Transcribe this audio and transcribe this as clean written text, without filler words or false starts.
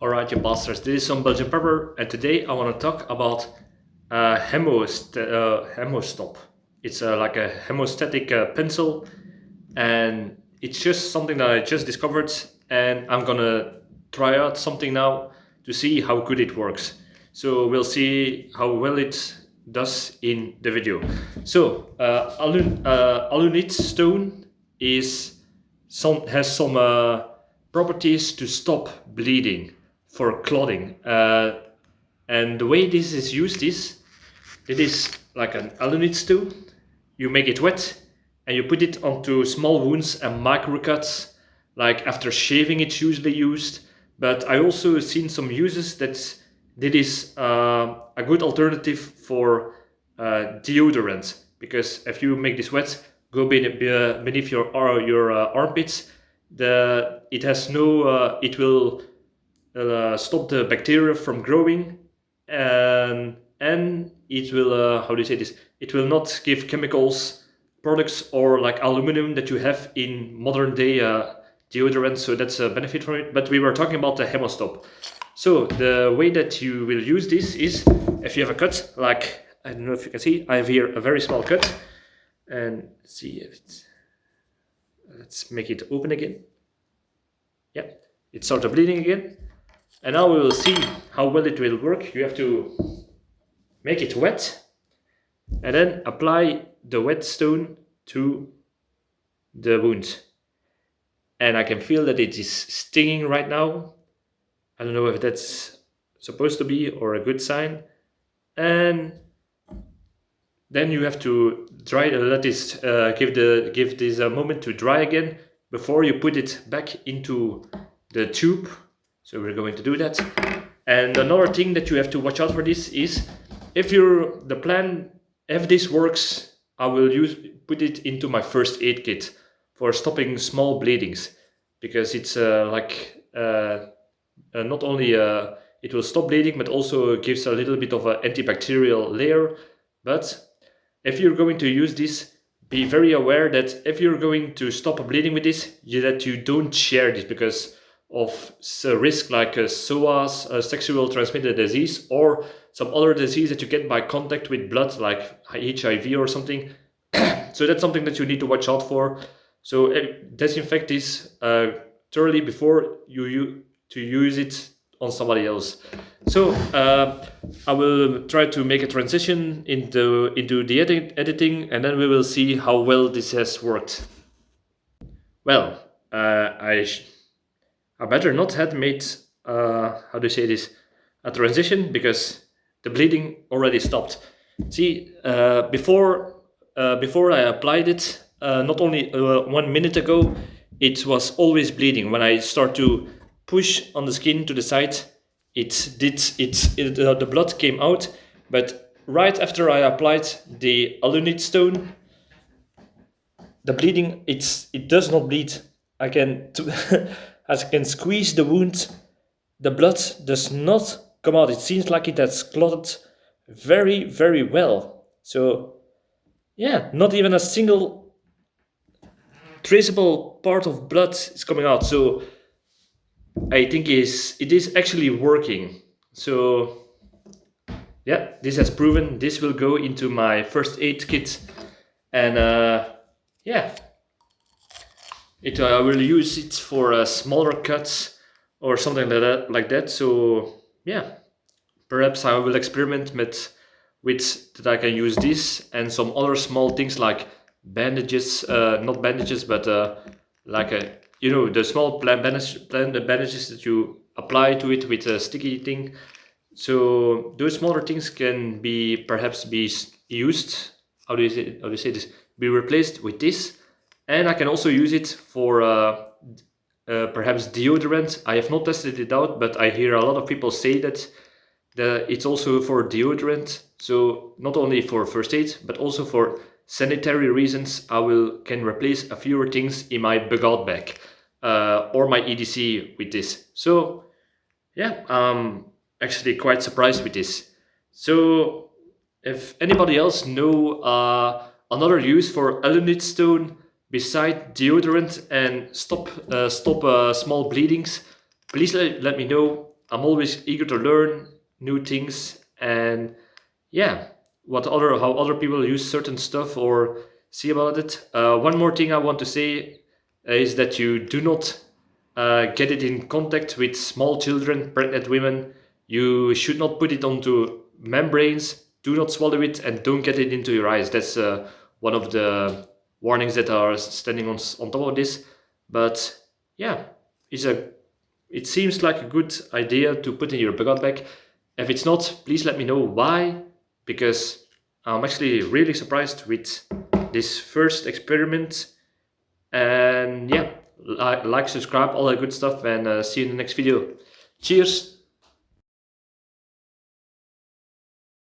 Alright, you bastards, this is Some-Belgian-prepper, and today I want to talk about hemostop. It's like a hemostatic pencil, and it's just something that I just discovered, and I'm gonna try out something now to see how good it works. So we'll see how well it does in the video. So Alunit stone has some properties to stop bleeding for clotting. And the way this is used is, it is like an alunit stone. You make it wet and you put it onto small wounds and micro cuts. Like after shaving, it's usually used. But I also seen some uses that is a good alternative for deodorant, because if you make this wet, go beneath your armpits, it has no it will stop the bacteria from growing, and it will how do you say this? It will not give chemicals products or like aluminum that you have in modern day deodorant. So that's a benefit from it. But we were talking about the hemostop. So the way that you will use this is, if you have a cut, like I don't know if you can see, I have here a very small cut, and let's see if it's, let's make it open again. Yeah, it started bleeding again. And now we will see how well it will work. You have to make it wet and then apply the wet stone to the wound. And I can feel that it is stinging right now. I don't know if that's supposed to be or a good sign. And then you have to dry, let this give this a moment to dry again before you put it back into the tube. So we're going to do that. And another thing that you have to watch out for this is, if this works, I will put it into my first aid kit for stopping small bleedings, because it's not only it will stop bleeding, but also gives a little bit of an antibacterial layer. But if you're going to use this, be very aware that if you're going to stop bleeding with this, that you don't share this, because of risk like SOAS, sexual transmitted disease, or some other disease that you get by contact with blood, like HIV or something. So that's something that you need to watch out for. So disinfect this thoroughly before you use it on somebody else. So I will try to make a transition into the editing, and then we will see how well this has worked. Well, I better not had made how do you say this, a transition, because the bleeding already stopped. See, before I applied it, not only 1 minute ago, it was always bleeding. When I start to push on the skin to the side, the blood came out. But right after I applied the Alunit stone, the bleeding, it does not bleed. I can as I can squeeze the wound, the blood does not come out. It seems like it has clotted very, very well. So yeah, not even a single traceable part of blood is coming out. So I think it is actually working. So yeah, this has proven. This will go into my first aid kit, and yeah, I will use it for smaller cuts or something like that. So yeah, perhaps I will experiment with that I can use this and some other small things like bandages, not bandages, but like the small bandages that you apply to it with a sticky thing. So those smaller things can perhaps be used. How do you say this? Be replaced with this. And I can also use it for perhaps deodorant. I have not tested it out, but I hear a lot of people say that it's also for deodorant. So not only for first aid, but also for sanitary reasons, I can replace a few things in my bug out bag or my EDC with this. So yeah, I'm actually quite surprised with this. So if anybody else know another use for alunit stone beside deodorant and stop small bleedings, please let me know. I'm always eager to learn new things, and yeah, how other people use certain stuff or see about it. One more thing I want to say is that you do not get it in contact with small children, pregnant women. You should not put it onto membranes. Do not swallow it, and don't get it into your eyes. That's one of the warnings that are standing on top of this. But yeah, it seems like a good idea to put in your bug bag. If it's not, please let me know why, because I'm actually really surprised with this first experiment. And yeah, like, subscribe, all that good stuff, and see you in the next video. Cheers!